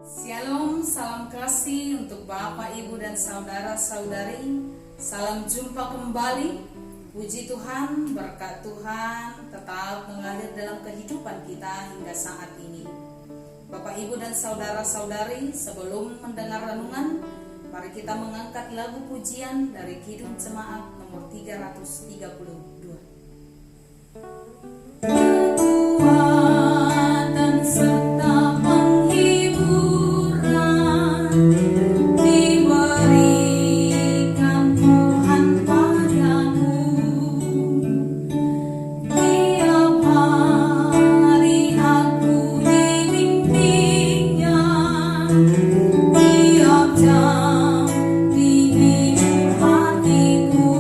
Shalom, salam kasih untuk Bapak, Ibu, dan saudara-saudari. Salam jumpa kembali. Puji Tuhan, berkat Tuhan tetap mengalir dalam kehidupan kita hingga saat ini. Bapak, Ibu, dan saudara-saudari, sebelum mendengar renungan, mari kita mengangkat lagu pujian dari Kidung Jemaat nomor 332. Kekuatan serta penghiburan diberikan Tuhan padamu. Tiap hari aku dibimbingnya, tiap jam dihibur hatiku,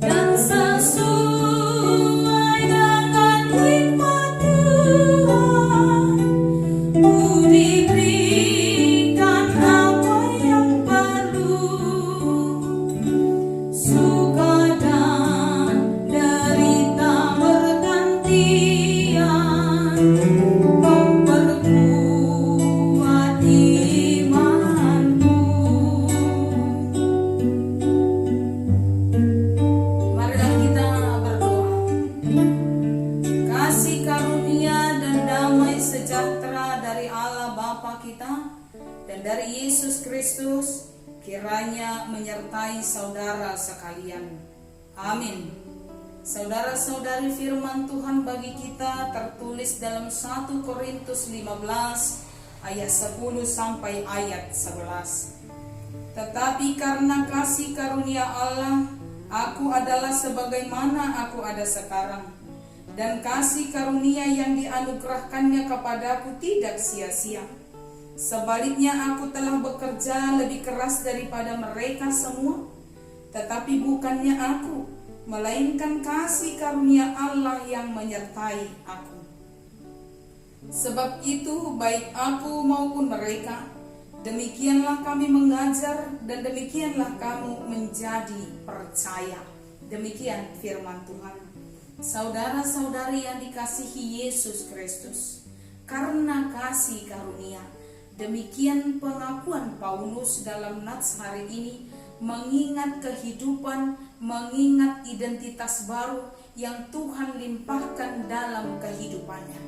dan sesuai dengan hikmat Tuhan, ku diberikan apa yang perlu. Suka dan derita bergantian, memperkuat imanku. Marilah kita berdoa. Kasih karunia dan damai sejahtera dari Allah Bapa kita dan dari Yesus Kristus kiranya menyertai saudara sekalian. Amin. Saudara-saudari, firman Tuhan bagi kita tertulis dalam 1 Korintus 15 ayat 10 sampai ayat 11. Tetapi karena kasih karunia Allah, aku adalah sebagaimana aku ada sekarang, dan kasih karunia yang dianugerahkannya kepadaku tidak sia-sia. Sebaliknya aku telah bekerja lebih keras daripada mereka semua, tetapi bukannya aku, melainkan kasih karunia Allah yang menyertai aku. Sebab itu baik aku maupun mereka, demikianlah kami mengajar dan demikianlah kamu menjadi percaya. Demikian firman Tuhan. Saudara-saudari yang dikasihi Yesus Kristus, karena kasih karunia, demikian pengakuan Paulus dalam nats hari ini, mengingat kehidupan, mengingat identitas baru yang Tuhan limpahkan dalam kehidupannya.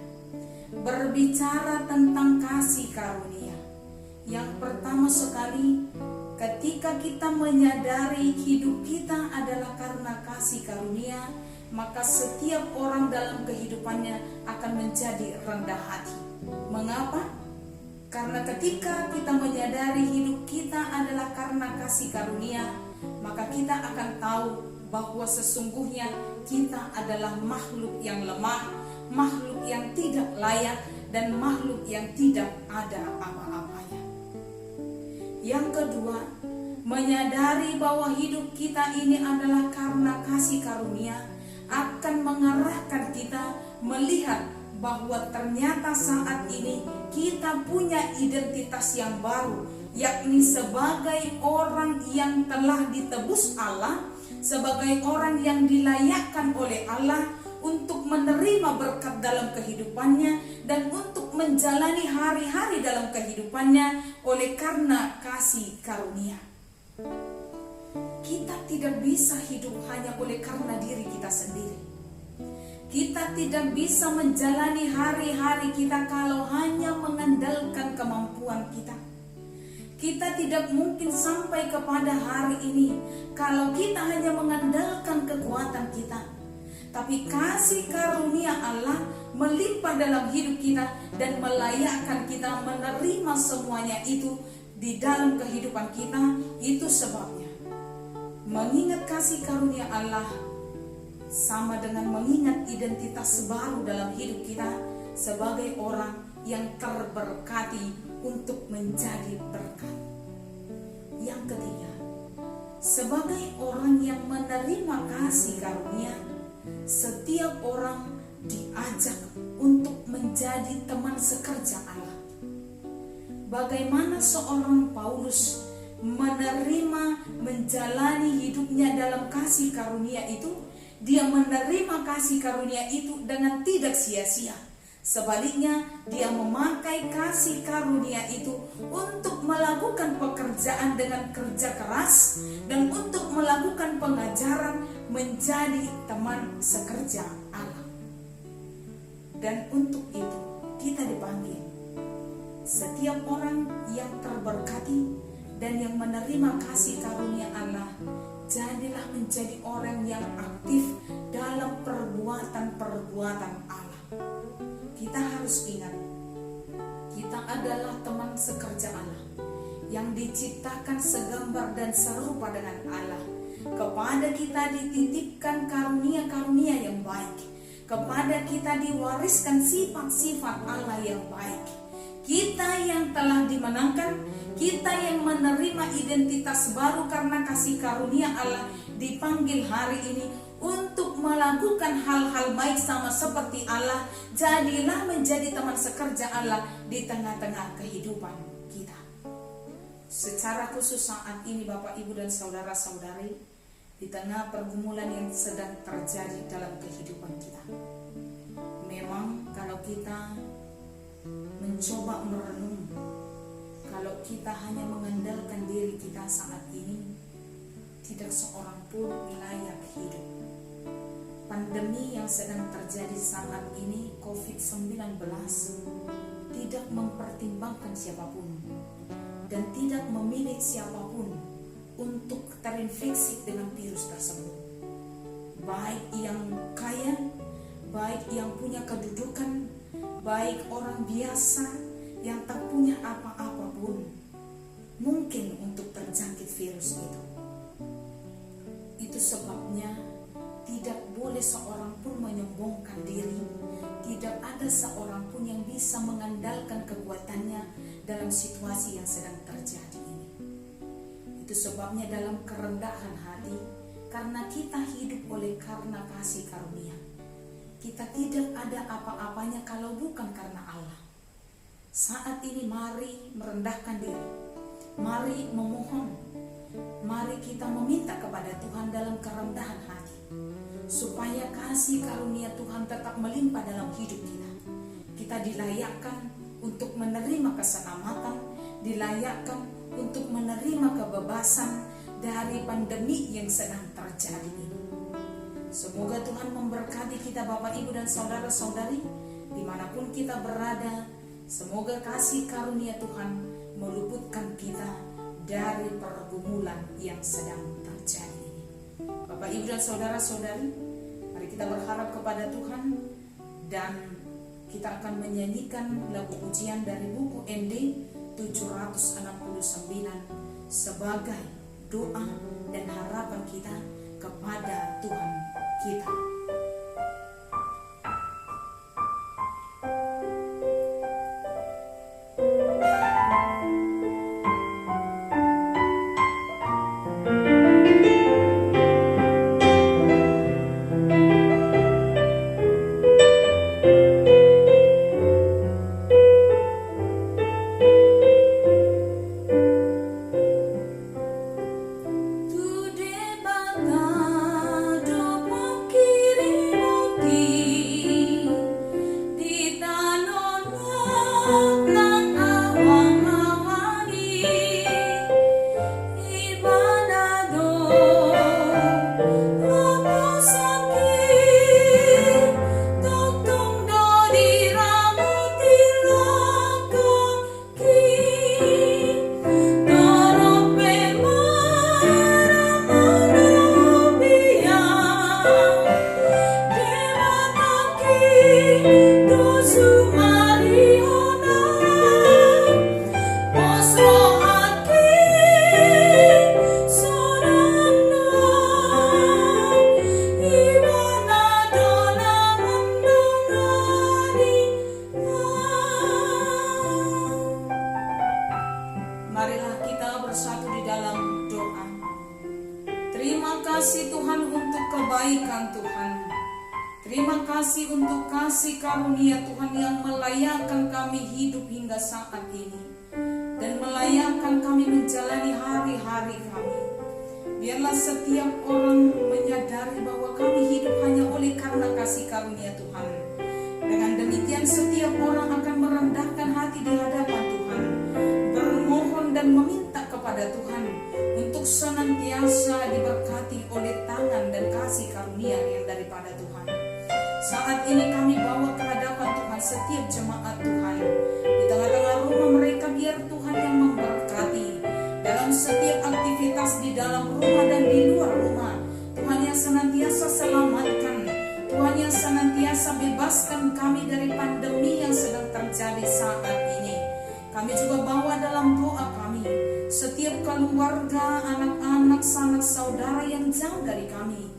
Berbicara tentang kasih karunia, yang pertama sekali, ketika kita menyadari hidup kita adalah karena kasih karunia, maka setiap orang dalam kehidupannya akan menjadi rendah hati. Mengapa? Karena ketika kita menyadari hidup kita adalah karena kasih karunia, maka kita akan tahu bahwa sesungguhnya kita adalah makhluk yang lemah, makhluk yang tidak layak, dan makhluk yang tidak ada apa-apanya. Yang kedua, menyadari bahwa hidup kita ini adalah karena kasih karunia akan mengarahkan kita melihat bahwa ternyata saat ini kita punya identitas yang baru, yakni sebagai orang yang telah ditebus Allah, sebagai orang yang dilayakkan oleh Allah untuk menerima berkat dalam kehidupannya dan untuk menjalani hari-hari dalam kehidupannya oleh karena kasih karunia. Kita tidak bisa hidup hanya oleh karena diri kita sendiri. Kita tidak bisa menjalani hari-hari kita kalau hanya mengandalkan kemampuan kita. Kita tidak mungkin sampai kepada hari ini kalau kita hanya mengandalkan kekuatan kita. Tapi kasih karunia Allah melimpah dalam hidup kita dan melayakkan kita menerima semuanya itu di dalam kehidupan kita. Itu sebabnya mengingat kasih karunia Allah sama dengan mengingat identitas baru dalam hidup kita sebagai orang yang terberkati untuk menjadi berkat. Yang ketiga, sebagai orang yang menerima kasih karunia, setiap orang diajak untuk menjadi teman sekerja Allah. Bagaimana seorang Paulus menerima, menjalani hidupnya dalam kasih karunia itu, dia menerima kasih karunia itu dengan tidak sia-sia. Sebaliknya, dia memakai kasih karunia itu untuk melakukan pekerjaan dengan kerja keras dan untuk melakukan pengajaran menjadi teman sekerja Allah. Dan untuk itu kita dipanggil. Setiap orang yang terberkati dan yang menerima kasih karunia Allah, jadilah menjadi orang yang aktif dalam perbuatan-perbuatan Allah. Kita harus ingat, kita adalah teman sekerja Allah yang diciptakan segambar dan serupa dengan Allah. Kepada kita dititipkan karunia-karunia yang baik. Kepada kita diwariskan sifat-sifat Allah yang baik. Kita yang telah dimenangkan, kita yang menerima identitas baru karena kasih karunia Allah, dipanggil hari ini untuk melakukan hal-hal baik sama seperti Allah. Jadilah menjadi teman sekerja Allah di tengah-tengah kehidupan kita. Secara khusus saat ini Bapak, Ibu, dan saudara-saudari, di tengah pergumulan yang sedang terjadi dalam kehidupan kita, memang kalau kita mencoba merenung, kalau kita hanya mengandalkan diri kita saat ini, tidak seorang pun layak hidup. Pandemi yang sedang terjadi saat ini, COVID-19, tidak mempertimbangkan siapapun dan tidak memilih siapapun untuk terinfeksi dengan virus tersebut. Baik yang kaya, baik yang punya kedudukan, baik orang biasa yang tak punya apa-apa pun mungkin untuk terjangkit virus itu. Itu sebabnya tidak boleh seorang pun menyombongkan diri. Tidak ada seorang pun yang bisa mengandalkan kekuatannya dalam situasi yang sedang terjadi ini. Itu sebabnya dalam kerendahan hati, karena kita hidup oleh karena kasih karunia, kita tidak ada apa-apanya kalau bukan karena Allah. Saat ini mari merendahkan diri, mari memohon, mari kita meminta kepada Tuhan dalam kerendahan hati, supaya kasih karunia Tuhan tetap melimpah dalam hidup kita. Kita dilayakkan untuk menerima keselamatan, dilayakkan untuk menerima kebebasan dari pandemi yang sedang terjadi ini. Semoga Tuhan memberkati kita Bapak, Ibu, dan saudara-saudari dimanapun kita berada. Semoga kasih karunia Tuhan meluputkan kita dari pergumulan yang sedang terjadi ini. Bapak, Ibu, dan saudara-saudari, mari kita berharap kepada Tuhan dan kita akan menyanyikan lagu pujian dari buku ND 769 sebagai doa dan harapan kita kepada Tuhan kita. Marilah kita bersatu di dalam doa. Terima kasih Tuhan untuk kebaikan Tuhan. Terima kasih untuk kasih karunia Tuhan yang melayakkan kami hidup hingga saat ini dan melayakkan kami menjalani hari-hari kami. Biarlah setiap orang menyadari bahwa kami hidup hanya oleh karena kasih karunia Tuhan. Dengan demikian setiap orang akan merendahkan hati di hadapan Tuhan, bermohon dan meminta kepada Tuhan untuk senantiasa diberkati oleh tangan dan kasih karunia yang daripada Tuhan. Saat ini kami bawa ke hadapan Tuhan setiap jemaat Tuhan. Di tengah-tengah rumah mereka biar Tuhan yang memberkati. Dalam setiap aktivitas di dalam rumah dan di luar rumah, Tuhan yang senantiasa selamatkan. Tuhan yang senantiasa bebaskan kami dari pandemi yang sedang terjadi saat ini. Kami juga bawa dalam doa kami setiap keluarga, anak-anak, sanak saudara yang jauh dari kami.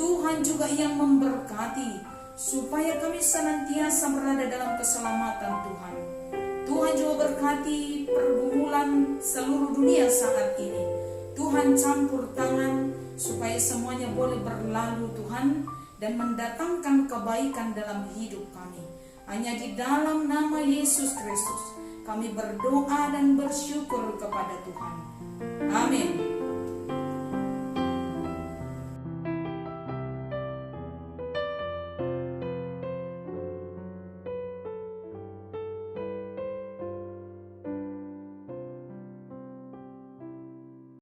Tuhan juga yang memberkati supaya kami senantiasa berada dalam keselamatan Tuhan. Tuhan juga berkati pergumulan seluruh dunia saat ini. Tuhan campur tangan supaya semuanya boleh berlalu Tuhan, dan mendatangkan kebaikan dalam hidup kami. Hanya di dalam nama Yesus Kristus kami berdoa dan bersyukur kepada Tuhan. Amin.